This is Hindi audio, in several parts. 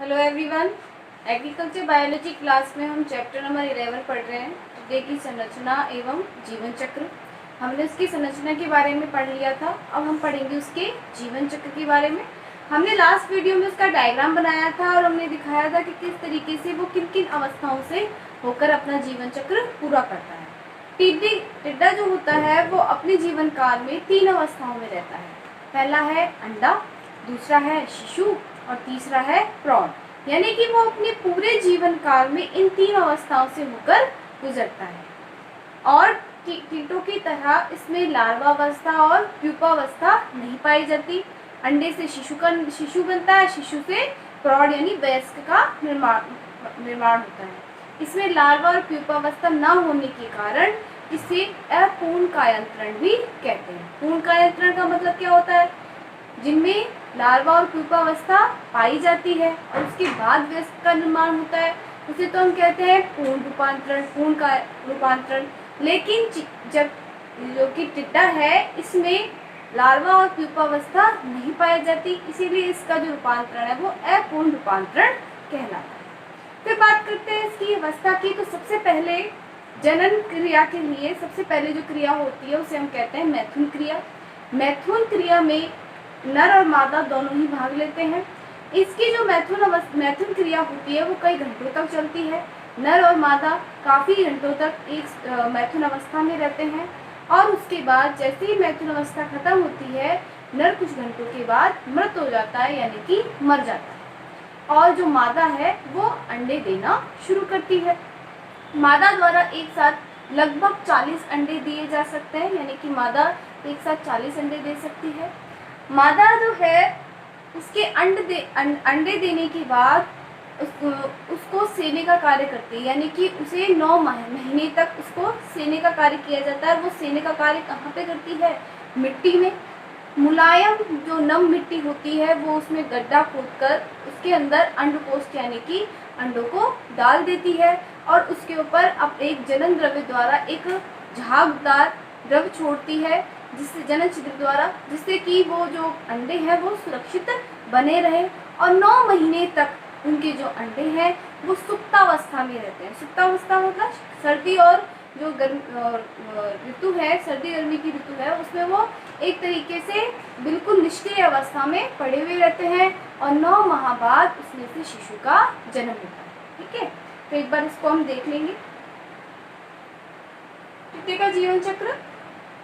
Hello everyone. Agriculture biology class में हम चैप्टर नंबर 11 पढ़ रहे हैं, टिड्डे की संरचना एवं जीवन चक्र। हमने उसकी संरचना के बारे में पढ़ लिया था, अब हम पढ़ेंगे उसके जीवन चक्र के बारे में। हमने लास्ट वीडियो में उसका डायग्राम बनाया था और हमने दिखाया था कि किस तरीके से वो किन किन अवस्थाओं से होकर अपना जीवन चक्र पूरा करता है। टिड्डा जो होता है वो अपने जीवन काल में 3 अवस्थाओं में रहता है। पहला है अंडा, दूसरा है शिशु और तीसरा है प्रौढ़। यानी कि वो अपने पूरे जीवन काल में इन 3 अवस्थाओं से होकर गुजरता है। और कीटों की तरह इसमें लार्वा अवस्था और प्यूपावस्था नहीं पाई जाती। अंडे से शिशु बनता है, शिशु से प्रौढ़ यानी वयस्क का निर्माण होता है। इसमें लार्वा और प्यूपावस्था न होने के कारण इसे अपूर्ण कायांतरण भी कहते हैं। पूर्ण कायांतरण का मतलब क्या होता है? जिनमें लार्वा और प्यूपावस्था पाई जाती है और उसके बाद वयस्क का निर्माण होता है, उसे तो हम कहते हैं पूर्ण रूपांतरण, पूर्ण का रूपांतरण। लेकिन जब जो कि टिड्डा है, इसमें लार्वा और प्यूपावस्था नहीं पाई जाती, इसीलिए इसका जो रूपांतरण है वो अपूर्ण रूपांतरण कहलाता है। फिर बात करते हैं इसकी अवस्था की। तो सबसे पहले जनन क्रिया के लिए सबसे पहले जो क्रिया होती है उसे हम कहते हैं मैथुन क्रिया। मैथुन क्रिया में नर और मादा दोनों ही भाग लेते हैं। इसकी जो मैथुन क्रिया होती है वो कई घंटों तक चलती है। नर और मादा काफ़ी घंटों तक एक मैथुन अवस्था में रहते हैं और उसके बाद जैसे ही मैथुन अवस्था खत्म होती है, नर कुछ घंटों के बाद मृत हो जाता है, यानी कि मर जाता है। और जो मादा है वो अंडे देना शुरू करती है। मादा द्वारा एक साथ लगभग 40 अंडे दिए जा सकते हैं, यानी कि मादा एक साथ 40 अंडे दे सकती है। मादा जो है उसके अंडे देने के बाद उसको सेने का कार्य करती है, यानी कि उसे 9 महीने तक उसको सेने का कार्य किया जाता है। वो सेने का कार्य कहाँ पे करती है? मिट्टी में। मुलायम जो नम मिट्टी होती है वो उसमें गड्ढा खोदकर उसके अंदर अंडकोश यानी कि अंडों को डाल देती है और उसके ऊपर अब एक जनन द्रव्य द्वारा एक झागदार द्रव्य छोड़ती है, जिससे जनन छिद्र द्वारा, जिससे कि वो जो अंडे हैं वो सुरक्षित बने रहे और 9 महीने तक उनके जो अंडे हैं वो सुप्तावस्था में रहते हैं। सुप्तावस्था मतलब सर्दी और जो ऋतु है, सर्दी गर्मी की ऋतु है, उसमें वो एक तरीके से बिल्कुल निष्क्रिय अवस्था में पड़े हुए रहते हैं और 9 माह बाद उसमें से शिशु का जन्म होता है। ठीक है, तो एक बार इसको हम देख लेंगे। टिड्डे का जीवन चक्र,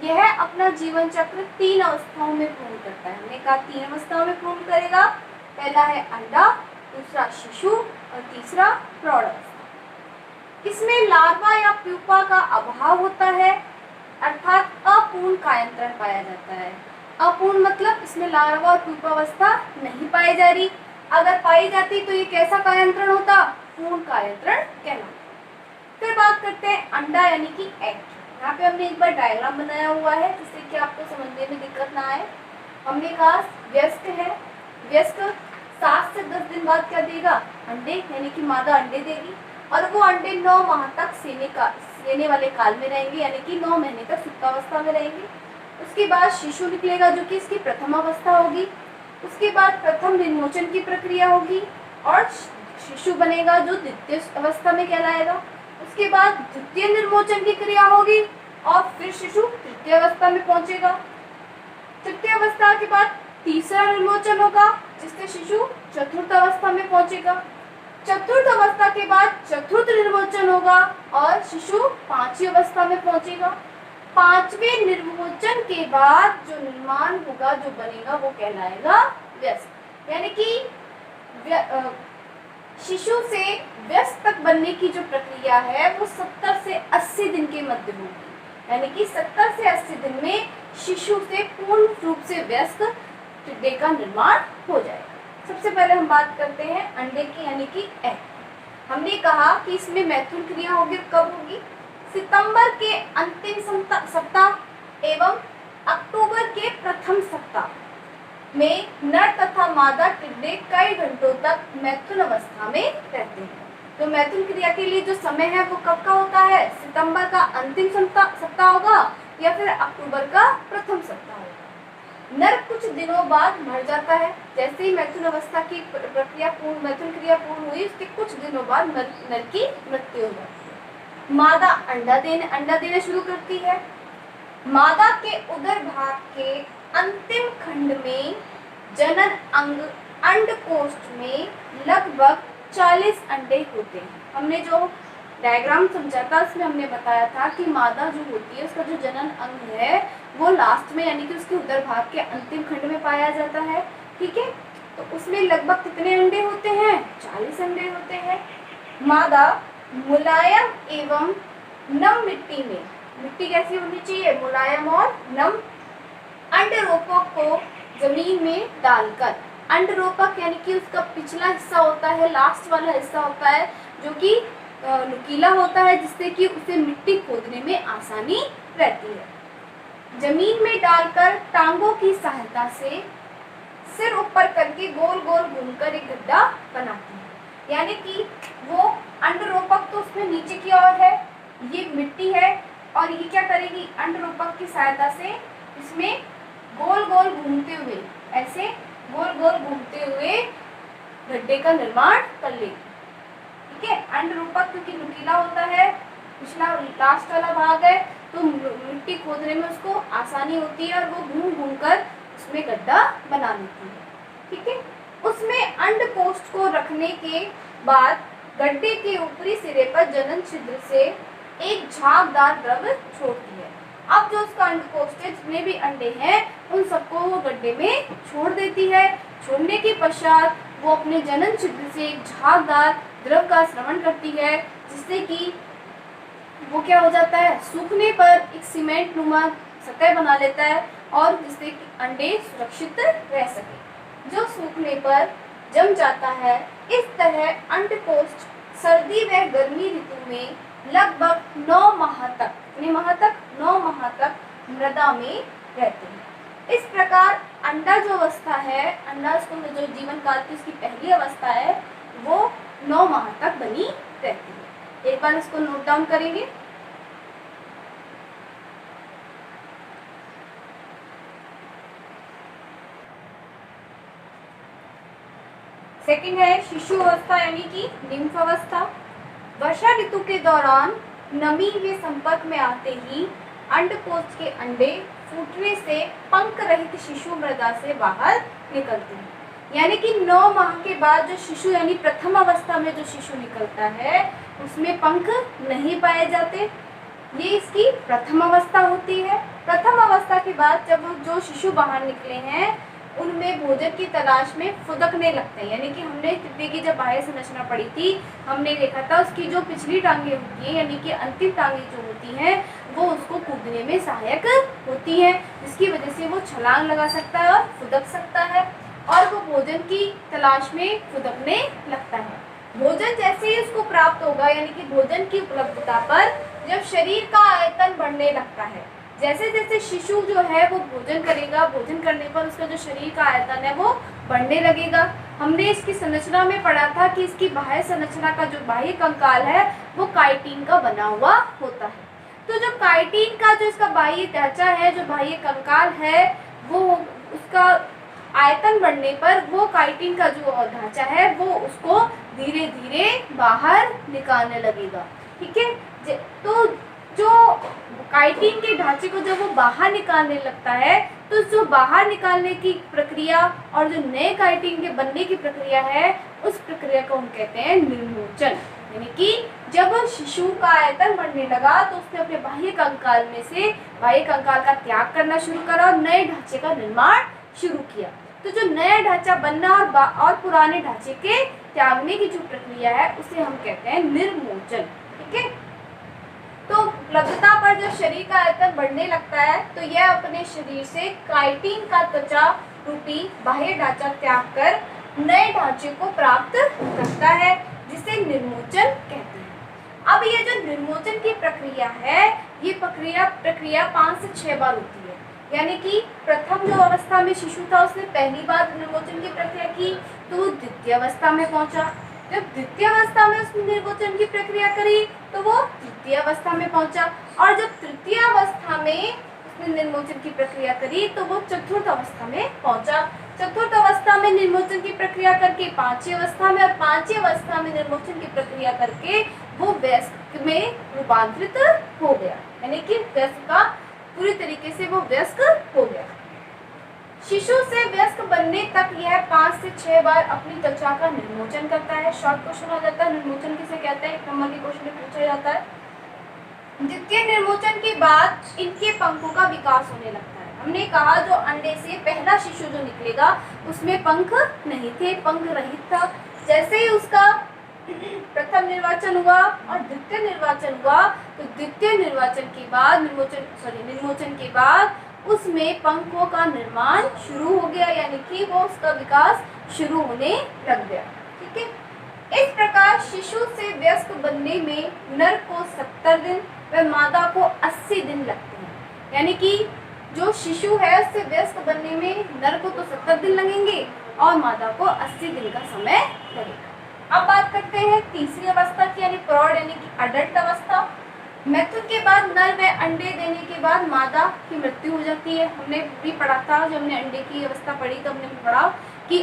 यह अपना जीवन चक्र 3 अवस्थाओं में पूर्ण करता है। हमने कहा 3 अवस्थाओं में पूर्ण करेगा। पहला है अंडा, दूसरा शिशु और तीसरा प्रौढ़ अवस्था। इसमें लार्वा या प्यूपा का अभाव होता है, अर्थात अपूर्ण कायांतरण पाया जाता है। अपूर्ण मतलब इसमें लार्वा और प्यूपावस्था नहीं पाई जा रही। अगर पाई जाती तो ये कैसा कायांतरण होता? पूर्ण कायांतरण कहलाता। फिर बात करते हैं अंडा यानी कि एग। यहाँ पे हमने एक बार डायग्राम बनाया हुआ है जिससे कि आपको समझने में दिक्कत ना आए। हमने कहा वयस्क है, वयस्क 7 से 10 दिन बाद क्या देगा? अंडे, यानी कि मादा अंडे देगी और वो अंडे 9 माह तक सेने वाले काल में रहेंगे, यानी कि 9 महीने तक सुप्तावस्था में रहेंगे। उसके बाद शिशु निकलेगा जो कि इसकी प्रथम अवस्था होगी। उसके बाद प्रथम निर्मोचन की प्रक्रिया होगी और शिशु बनेगा जो द्वितीय अवस्था में कहलाएगा। उसके बाद द्वितीय निर्मोचन की क्रिया होगी और फिर शिशु तृतीय अवस्था में पहुंचेगा। तृतीय अवस्था के बाद तीसरा निर्मोचन होगा जिससे शिशु चतुर्थ अवस्था में पहुंचेगा। चतुर्थ अवस्था के बाद चतुर्थ निर्मोचन होगा और शिशु 5वीं अवस्था में पहुंचेगा। 5वें निर्मोचन के बाद जो निर्माण होगा, जो बनेगा, वो कहलाएगा वयस्क। यानी कि शिशु से वयस्क तक बनने की जो प्रक्रिया है वो 70 से 80 दिन के मध्य होगी। यानी कि 70 से 80 दिन में शिशु से पूर्ण रूप से वयस्क टिड्डे का निर्माण हो जाएगा। सबसे पहले हम बात करते हैं अंडे की, यानी कि एग। हमने कहा कि इसमें मैथुन क्रिया होगी। कब होगी? सितंबर के अंतिम सप्ताह एवं अक्टूबर के प्रथम सप्ताह में नर तथा मादा टिड्डे कई घंटों तक मैथुन अवस्था में रहते हैं। तो मैथुन क्रिया के लिए जो समय है वो कब का होता है? सितंबर का अंतिम सप्ताह होगा या फिर अक्टूबर का प्रथम सप्ताह होगा। नर कुछ दिनों बाद मर जाता है। जैसे ही मैथुन अवस्था की प्रक्रिया मैथुन क्रिया पूर्ण हुई, उसके कुछ दिनों बाद नर की मृत्यु हो जाती है। मादा अंडा देना शुरू करती है। मादा के उदर भाग के अंतिम खंड में जनन अंग अंडकोष्ठ में लगभग 40 अंडे होते हैं। हमने जो डायग्राम समझा था उसमें हमने बताया था कि मादा जो होती है उसका जो जनन अंग है वो लास्ट में यानी कि उसके उदर भाग के अंतिम खंड में पाया जाता है। ठीक है, तो उसमें लगभग कितने अंडे होते हैं? 40 अंडे होते हैं। मादा मुलायम एवं नम मिट्टी में, मिट्टी कैसी होनी चाहिए? मुलायम और नम, अंडरोपक को जमीन में डालकर, अंडरोपक यानी कि उसका पिछला हिस्सा होता है, लास्ट वाला हिस्सा होता है जो कि नुकीला होता है, जिससे कि उसे मिट्टी खोदने में आसानी रहती है। जमीन में डालकर टांगों की सहायता से सिर ऊपर करके गोल गोल घूमकर एक गड्ढा बनाती है। यानी कि वो अंडरोपक तो उसमें नीचे की ओर है, ये मिट्टी है, और ये क्या करेगी? अंडरोपक की सहायता से इसमें गोल गोल घूमते हुए, ऐसे गोल गोल घूमते हुए गड्ढे का निर्माण कर लेगी। ठीक है, अंडरूपक क्योंकि नुकीला होता है, पिछला लास्ट वाला भाग है, तो मिट्टी खोदने में उसको आसानी होती है और वो घूम घूम कर उसमें गड्ढा बना लेती है। ठीक है, उसमें अंडकोष्ठ को रखने के बाद गड्ढे के ऊपरी सिरे पर जनन छिद्र से एक झागदार द्रव छोड़ती है। अब जो उसका अंडकोष्ठ है, जितने भी अंडे हैं उन सबको वो गड्ढे में छोड़ देती है। छोड़ने के पश्चात वो अपने जनन छिद्र से एक झागदार द्रव का स्रवण करती है, जिससे कि वो क्या हो जाता है? सूखने पर एक सीमेंट नुमा सतह बना लेता है और जिससे कि अंडे सुरक्षित रह सके, जो सूखने पर जम जाता है। इस तरह अंडकोष्ठ सर्दी व गर्मी ऋतु में लगभग 9 माह तक, कितने माह तक? 9 माह तक मृदा में रहते हैं। इस प्रकार अंडा जो अवस्था है, अंडा जो जीवन काल की उसकी पहली अवस्था है, वो 9 माह तक बनी रहती है। एक बार इसको नोट डाउन करेंगे। सेकंड है शिशु अवस्था यानी कि निम्फ अवस्था। वर्षा ऋतु के दौरान नमी के संपर्क में आते ही अंडकोश के अंडे फूटने से पंख रहित शिशु मृदा से बाहर निकलते हैं। यानी कि 9 माह के बाद जो शिशु यानी प्रथम अवस्था में जो शिशु निकलता है उसमें पंख नहीं पाए जाते, ये इसकी प्रथम अवस्था होती है। प्रथम अवस्था के बाद जब जो शिशु बाहर निकले हैं उनमें भोजन की तलाश में फुदकने लगते हैं। यानी कि हमने तृतीय की जब बाह्य संरचना पढ़ी थी, हमने देखा था उसकी जो पिछली टांगे होती हैं यानी कि अंतिम टांगे जो होती हैं वो उसको कूदने में सहायक होती हैं, जिसकी वजह से वो छलांग लगा सकता है और फुदक सकता है और वो भोजन की तलाश में फुदकने लगता है। भोजन जैसे ही उसको प्राप्त होगा यानी कि भोजन की उपलब्धता पर जब शरीर का आयतन बढ़ने लगता है, जैसे जैसे शिशु जो है वो भोजन करेगा, भोजन करने पर उसका जो शरीर का आयतन है वो बढ़ने लगेगा। हमने इसकी संरचना में पढ़ा था कि इसकी बाह्य संरचना का जो बाह्य कंकाल है वो काइटिन का बना हुआ होता है। तो जो काइटिन का जो इसका बाह्य ढांचा है, जो बाह्य कंकाल है, वो उसका आयतन बढ़ने पर वो काइटिन का जो ढांचा है वो उसको धीरे धीरे बाहर निकालने लगेगा। ठीक है, तो जो काइटिन के ढांचे को जब वो बाहर निकालने लगता है तो जो बाहर निकालने की प्रक्रिया और जो नए काइटिन के बनने की प्रक्रिया है उस प्रक्रिया को हम कहते हैं निर्मोचन। यानी कि जब शिशु का आयतन बढ़ने लगा तो उसने अपने बाह्य कंकाल में से बाह्य कंकाल का त्याग करना शुरू करा और नए ढांचे का निर्माण शुरू किया। तो जो नया ढांचा बनना और पुराने ढांचे के त्यागने की जो प्रक्रिया है उसे हम कहते हैं निर्मोचन। ठीक है, तो उपलब्धता पर जब शरीर का आयतन बढ़ने लगता है तो यह अपने शरीर से काइटिन का त्वचा रूपी बाह्य ढांचा त्याग कर नए ढांचे को प्राप्त करता है, जिसे निर्मोचन कहते हैं। अब ये जो निर्मोचन की प्रक्रिया है ये प्रक्रिया 5 से 6 बार होती है। यानी कि प्रथम जो अवस्था में शिशु था उसने पहली बार निर्मोचन की प्रक्रिया की तो वो द्वितीय अवस्था में पहुंचा, जब द्वितीय अवस्था में उसने निर्मोचन की प्रक्रिया करी तो वो तृतीय अवस्था में पहुंचा और जब तृतीय अवस्था में उसने निर्मोचन की प्रक्रिया करी तो वो चतुर्थ अवस्था में पहुंचा। चतुर्थ अवस्था में निर्मोचन की प्रक्रिया करके पांचवी अवस्था में, और पांचवी अवस्था में निर्मोचन की प्रक्रिया करके वो वयस्क में रूपांतरित हो गया, यानी कि वयस्क का पूरी तरीके से वो वयस्क हो गया। शिशु से वयस्क बनने तक यह 5 से 6 बार अपनी त्वचा का निर्मोचन करता है। शॉर्ट क्वेश्चन आ जाता है, निर्मोचन किसे कहते हैं, 1 नंबर के क्वेश्चन में पूछा जाता है। द्वितीय निर्मोचन के बाद इनके पंखों का विकास होने लगता है। हमने कहा जो अंडे से पहला शिशु जो निकलेगा उसमें पंख नहीं थे, पंख रहित था। जैसे ही उसका प्रथम निर्वाचन हुआ और द्वितीय निर्वाचन हुआ तो द्वितीय निर्वाचन के बाद निर्मोचन के बाद उसमें पंखों का निर्माण शुरू हो गया, यानी कि वो उसका विकास शुरू होने लग गया। ठीक है, इस प्रकार शिशु से वयस्क बनने में नर को 70 दिन व मादा को 80 दिन लगते हैं। यानी कि जो शिशु है उससे वयस्क बनने में नर को तो 70 दिन लगेंगे और मादा को 80 दिन का समय लगेगा। अब बात करते हैं तीसरी अवस्था की, यानी प्रौढ़ यानी कि अडल्ट अवस्था। मैथुन के बाद नर व अंडे देने के बाद मादा की मृत्यु हो जाती है। हमने भी पढ़ा था, जब हमने अंडे की अवस्था पढ़ी तो हमने पढ़ा कि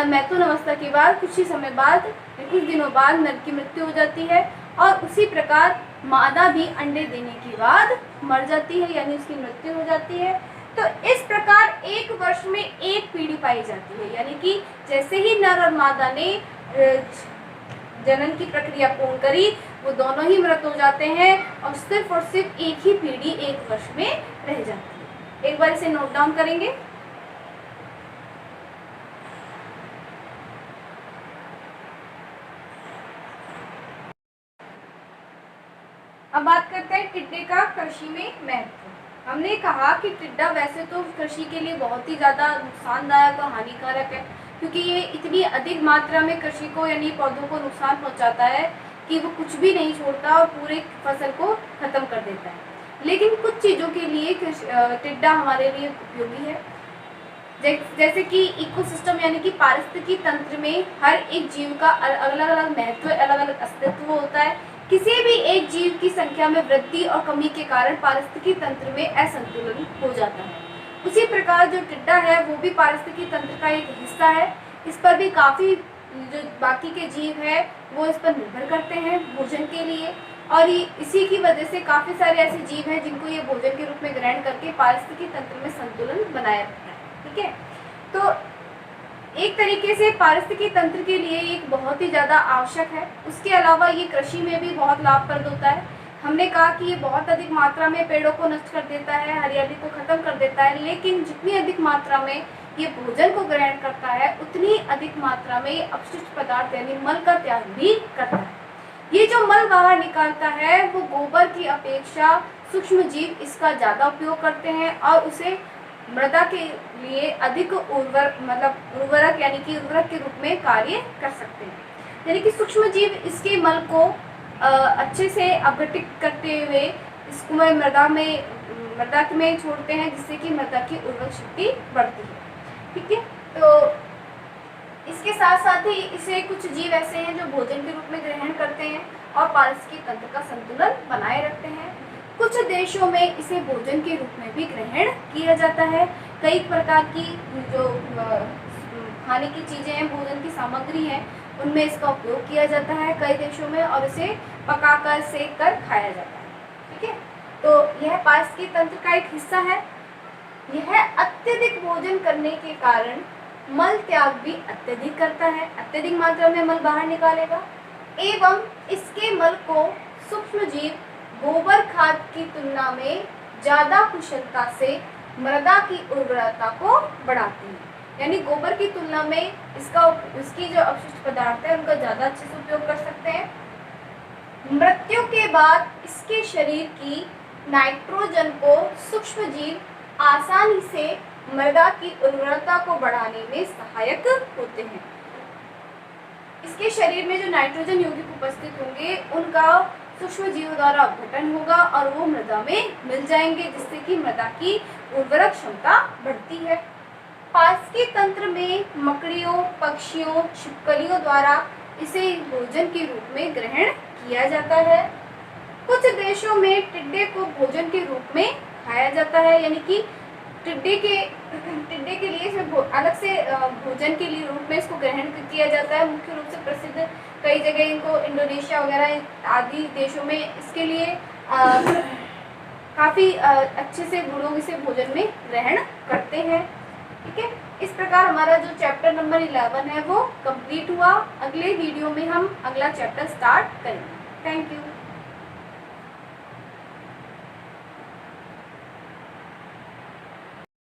मैथुन अवस्था के बाद कुछ ही समय बाद, कुछ दिनों बाद नर की मृत्यु हो जाती है, और उसी प्रकार मादा भी अंडे देने के बाद मर जाती है, यानी उसकी मृत्यु हो जाती है। तो इस प्रकार 1 वर्ष में 1 पीढ़ी पाई जाती है, यानी कि जैसे ही नर और मादा ने जनन की प्रक्रिया पूर्ण करी वो दोनों ही मृत हो जाते हैं और सिर्फ एक ही पीढ़ी 1 वर्ष में रह जाती है। एक बार इसे नोट डाउन करेंगे। अब बात करते हैं टिड्डे का कृषि में महत्व। हमने कहा कि टिड्डा वैसे तो कृषि के लिए बहुत ही ज़्यादा नुकसानदायक और हानिकारक है, क्योंकि ये इतनी अधिक मात्रा में कृषि को यानी पौधों को नुकसान पहुंचाता है कि वो कुछ भी नहीं छोड़ता और पूरे फसल को खत्म कर देता है। लेकिन कुछ चीज़ों के लिए टिड्डा हमारे लिए उपयोगी है, जैसे कि इकोसिस्टम यानी कि पारिस्थितिकी तंत्र में हर एक जीव का अलग अलग महत्व, अलग अलग अस्तित्व होता है। किसी भी एक जीव की संख्या में वृद्धि और कमी के कारण पारिस्थितिकी तंत्र में असंतुलन हो जाता है। उसी प्रकार जो टिड्डा है वो भी पारिस्थितिकी तंत्र का एक हिस्सा है। इस पर भी काफ़ी जो बाकी के जीव है वो इस पर निर्भर करते हैं भोजन के लिए, और इसी की वजह से काफ़ी सारे ऐसे जीव हैं जिनको ये भोजन के रूप में ग्रहण करके पारिस्थितिकी तंत्र में संतुलन बनाए रखता है। ठीक है, तो एक तरीके से पारिस्थितिकी तंत्र के लिए एक बहुत ही ज़्यादा आवश्यक है। उसके अलावा ये कृषि में भी बहुत लाभप्रद होता है। हमने कहा कि ये बहुत अधिक मात्रा में पेड़ों को नष्ट कर देता है, हरियाली को खत्म कर देता है, लेकिन जितनी अधिक मात्रा में ये भोजन को ग्रहण करता है उतनी अधिक मात्रा में ये अपशिष्ट पदार्थ यानी मल का त्याग भी करता है। ये जो मल बाहर निकालता है वो गोबर की अपेक्षा सूक्ष्म जीव इसका ज़्यादा उपयोग करते हैं और उसे मृदा के लिए अधिक उर्वरक यानी कि उर्वरक के रूप में कार्य कर सकते हैं। यानी कि सूक्ष्म जीव इसके मल को अच्छे से अपघटित करते हुए इसको मृदा में छोड़ते हैं, जिससे कि मृदा की उर्वरक शक्ति बढ़ती है। ठीक है, तो इसके साथ साथ ही इसे कुछ जीव ऐसे हैं जो भोजन के रूप में ग्रहण करते हैं और पारिस्थितिकी तंत्र का संतुलन बनाए रखते हैं। कुछ देशों में इसे भोजन के रूप में भी ग्रहण किया जाता है। कई प्रकार की जो खाने की चीज़ें हैं, भोजन की सामग्री है, उनमें इसका उपयोग किया जाता है कई देशों में, और इसे पकाकर सेक कर खाया जाता है। ठीक है, तो यह पारिस्थितिकी तंत्र का एक हिस्सा है। यह अत्यधिक भोजन करने के कारण मल त्याग भी अत्यधिक करता है, अत्यधिक मात्रा में मल बाहर निकालेगा, एवं इसके मल को सूक्ष्म जीव गोबर खाद की तुलना में ज़्यादा कुशलता से मृदा की उर्वरता को बढ़ाती है। यानी गोबर की तुलना में इसकी जो अपशिष्ट पदार्थ है उनका ज़्यादा अच्छे से उपयोग कर सकते हैं। मृत्यु के बाद इसके शरीर की नाइट्रोजन को सूक्ष्म जीव आसानी से मृदा की उर्वरता को बढ़ाने में सहायक होते हैं। इसके शरीर में जो नाइट्रोजन यौगिक उपस्थित होंगे उनका सूक्ष्म जीवों द्वारा अपघटन होगा और वो मृदा में मिल जाएंगे, जिससे कि मृदा की उर्वरक क्षमता बढ़ती है। पारिस्थितिकी तंत्र में मकड़ियों, पक्षियों, छिपकलियों द्वारा इसे भोजन के रूप में ग्रहण किया जाता है। कुछ देशों में टिड्डे को भोजन के रूप में खाया जाता है, यानी कि टिड्डे के लिए इसे अलग से भोजन के लिए रूप में इसको ग्रहण किया जाता है। मुख्य रूप से प्रसिद्ध कई जगह इनको इंडोनेशिया वगैरह आदि देशों में इसके लिए काफ़ी अच्छे से लोग इसे भोजन में ग्रहण करते हैं। ठीक है, इस प्रकार हमारा जो चैप्टर नंबर 11 है वो कंप्लीट हुआ। अगले वीडियो में हम अगला चैप्टर स्टार्ट करेंगे। Thank you.